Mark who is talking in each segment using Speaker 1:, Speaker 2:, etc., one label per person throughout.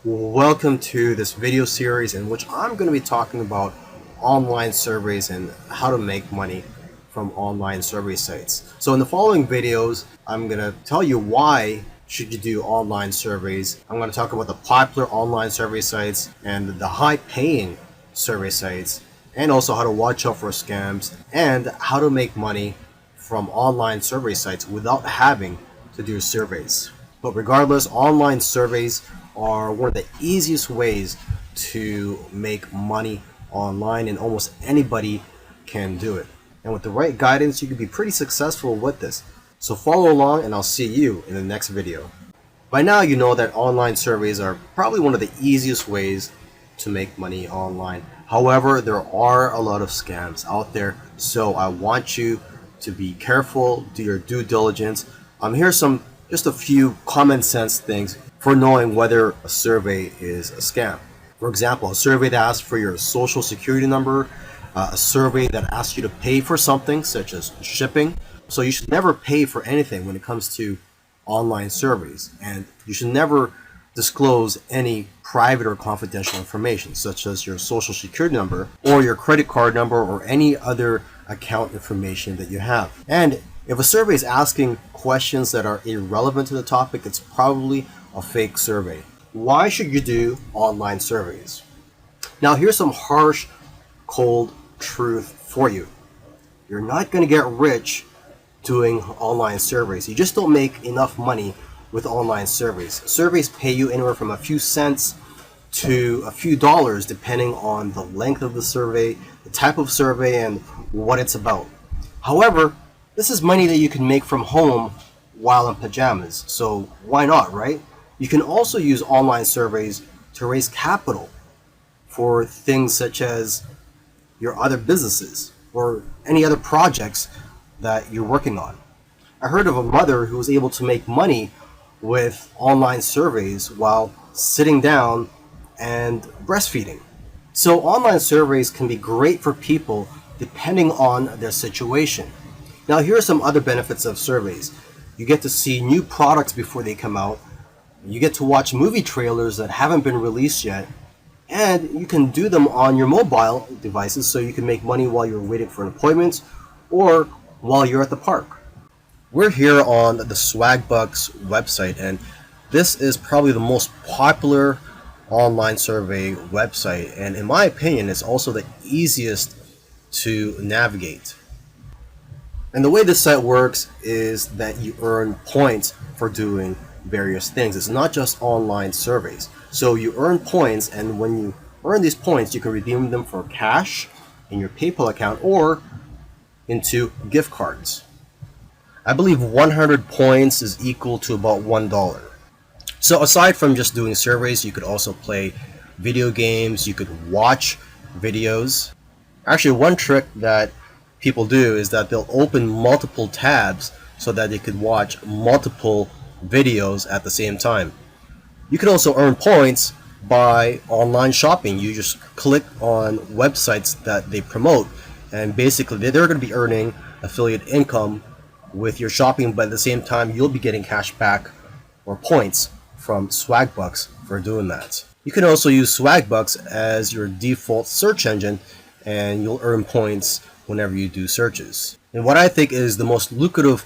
Speaker 1: Welcome to this video series in which I'm going to be talking about online surveys and how to make money from online survey sites. So in the following videos, I'm going to tell you why should you do online surveys. I'm going to talk about the popular online survey sites and the high paying survey sites, and also how to watch out for scams and how to make money from online survey sites without having to do surveys. But regardless, online surveys are one of the easiest ways to make money online, and almost anybody can do it. And with the right guidance, you can be pretty successful with this. So follow along and I'll see you in the next video. By now you know that online surveys are probably one of the easiest ways to make money online. However, there are a lot of scams out there, so I want you to be careful, do your due diligence. Here's just a few common sense things for knowing whether a survey is a scam. For example, a survey that asks for your social security number, a survey that asks you to pay for something such as shipping. So you should never pay for anything when it comes to online surveys, and you should never disclose any private or confidential information such as your social security number or your credit card number or any other account information that you have. And if a survey is asking questions that are irrelevant to the topic, it's probably a fake survey. Why should you do online surveys? Now, here's some harsh, cold truth for you. You're not going to get rich doing online surveys. You just don't make enough money with online surveys. Surveys pay you anywhere from a few cents to a few dollars depending on the length of the survey, the type of survey, and what it's about. However, this is money that you can make from home while in pajamas, so why not, right? You can also use online surveys to raise capital for things such as your other businesses or any other projects that you're working on. I heard of a mother who was able to make money with online surveys while sitting down and breastfeeding. So online surveys can be great for people depending on their situation. Now, here are some other benefits of surveys. You get to see new products before they come out. You get to watch movie trailers that haven't been released yet. And you can do them on your mobile devices, so you can make money while you're waiting for an appointment or while you're at the park. We're here on the Swagbucks website, and this is probably the most popular online survey website. And in my opinion, it's also the easiest to navigate. And the way this site works is that you earn points for doing various things. It's not just online surveys. So you earn points, and when you earn these points, you can redeem them for cash in your PayPal account or into gift cards. I believe 100 points is equal to about $1. So aside from just doing surveys, you could also play video games, you could watch videos. Actually, one trick that people do is that they'll open multiple tabs so that they could watch multiple videos at the same time. You can also earn points by online shopping. You just click on websites that they promote, and basically they're going to be earning affiliate income with your shopping, but at the same time you'll be getting cash back or points from Swagbucks for doing that. You can also use Swagbucks as your default search engine, and you'll earn points whenever you do searches. And what I think is the most lucrative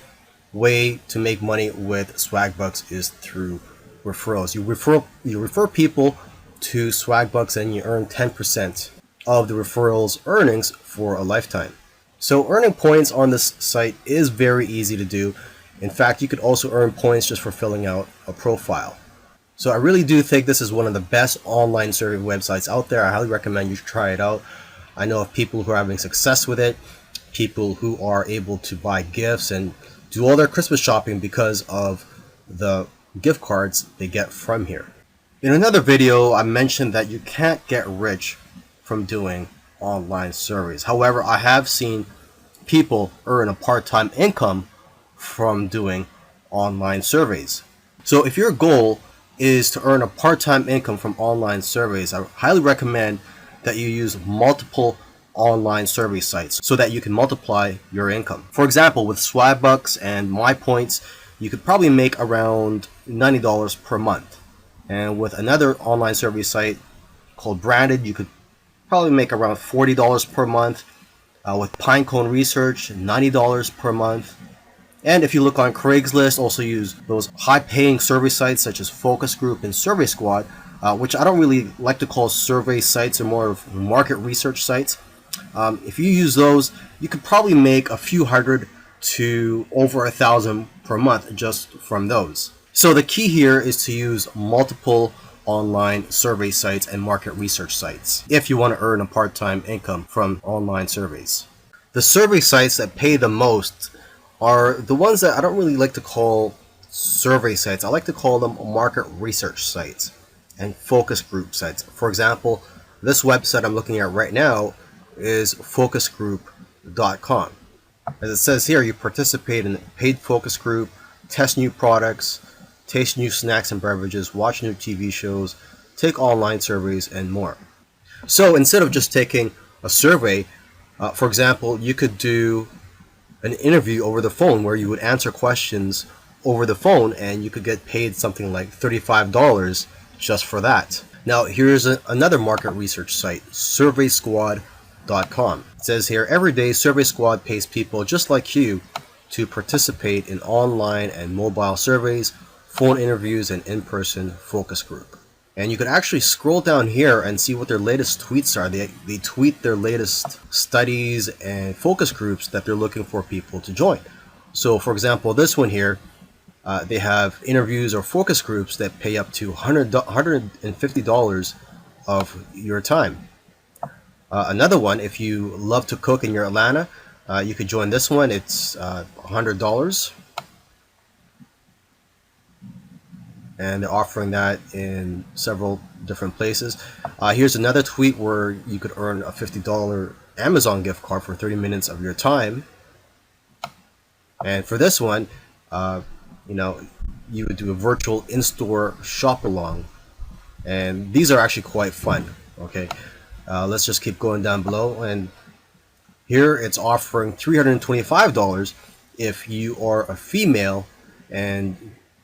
Speaker 1: way to make money with Swagbucks is through referrals. You refer people to Swagbucks and you earn 10% of the referrals earnings for a lifetime. So earning points on this site is very easy to do. In fact, you could also earn points just for filling out a profile. So I really do think this is one of the best online survey websites out there. I highly recommend you try it out. I know of people who are having success with it, people who are able to buy gifts and do all their Christmas shopping because of the gift cards they get from here. In another video, I mentioned that you can't get rich from doing online surveys. However, I have seen people earn a part-time income from doing online surveys. So if your goal is to earn a part-time income from online surveys, I highly recommend that you use multiple online survey sites so that you can multiply your income. For example, with Swagbucks and My Points, you could probably make around $90 per month. And with another online survey site called Branded, you could probably make around $40 per month. With Pinecone Research, $90 per month. And if you look on Craigslist, also use those high-paying survey sites such as Focus Group and Survey Squad, which I don't really like to call survey sites, or more of market research sites. If you use those, you could probably make a few hundred to over 1,000 per month just from those. So the key here is to use multiple online survey sites and market research sites if you want to earn a part-time income from online surveys. The survey sites that pay the most are the ones that I don't really like to call survey sites. I like to call them market research sites and focus group sites. For example, this website I'm looking at right now is focusgroup.com. As it says here, you participate in a paid focus group, test new products, taste new snacks and beverages, watch new TV shows, take online surveys, and more. So instead of just taking a survey, for example, you could do an interview over the phone where you would answer questions over the phone, and you could get paid something like $35 just for that. Now, here's another market research site, surveysquad.com. It says here, every day Survey Squad pays people just like you to participate in online and mobile surveys, phone interviews, and in-person focus group. And you can actually scroll down here and see what their latest tweets are. They tweet their latest studies and focus groups that they're looking for people to join. So for example, this one here, they have interviews or focus groups that pay up to $150 of your time. Another one, if you love to cook and you're Atlanta, you could join this one. It's $100. And they're offering that in several different places. Here's another tweet where you could earn a $50 Amazon gift card for 30 minutes of your time. And for this one, you would do a virtual in-store shop along, and these are actually quite fun. Okay, let's just keep going down below, and here it's offering $325 if you are a female and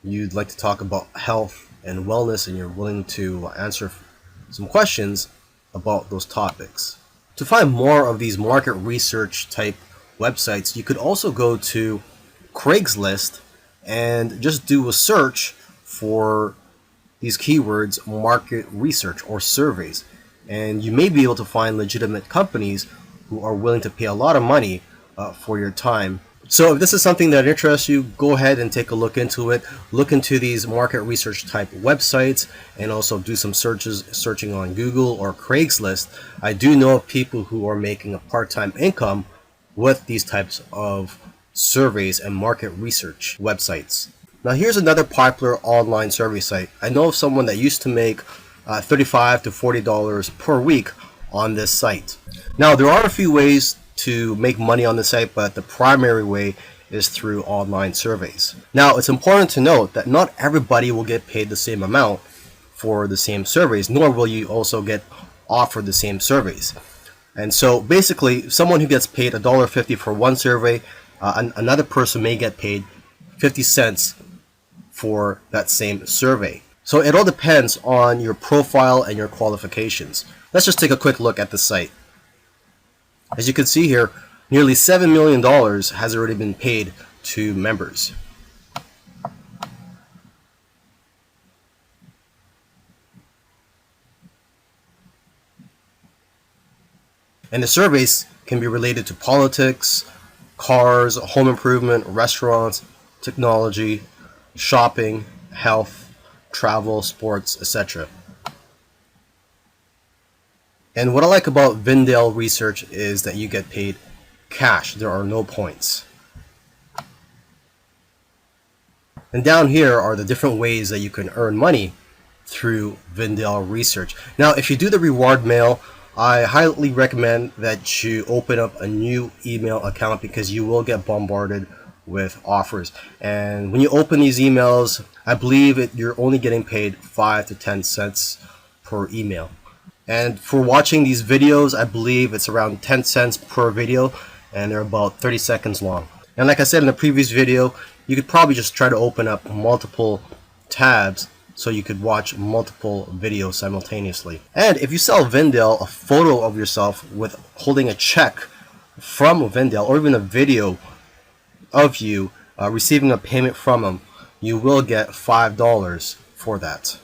Speaker 1: you'd like to talk about health and wellness, and you're willing to answer some questions about those topics. To find more of these market research type websites, you could also go to Craigslist and just do a search for these keywords, market research or surveys, and you may be able to find legitimate companies who are willing to pay a lot of money for your time. So if this is something that interests you, go ahead and take a look into it. Look into these market research type websites, and also do some searching on Google or Craigslist. I do know of people who are making a part-time income with these types of surveys and market research websites. Now here's another popular online survey site. I know of someone that used to make $35 to $40 per week on this site. Now there are a few ways to make money on the site, but the primary way is through online surveys. Now it's important to note that not everybody will get paid the same amount for the same surveys, nor will you also get offered the same surveys. And so basically, someone who gets paid $1.50 for one survey, another person may get paid 50 cents for that same survey. So it all depends on your profile and your qualifications. Let's just take a quick look at the site. As you can see here, nearly $7 million has already been paid to members. And the surveys can be related to politics, cars, home improvement, restaurants, technology, shopping, health, travel, sports, etc. And what I like about Vindale Research is that you get paid cash. There are no points. And down here are the different ways that you can earn money through Vindale Research. Now, if you do the reward mail, I highly recommend that you open up a new email account, because you will get bombarded with offers. And when you open these emails, I believe you're only getting paid 5 to 10 cents per email. And for watching these videos, I believe it's around 10 cents per video, and they're about 30 seconds long. And like I said in the previous video, you could probably just try to open up multiple tabs so you could watch multiple videos simultaneously. And if you sell Vindale a photo of yourself with holding a check from Vindale, or even a video of you receiving a payment from them, you will get $5 for that.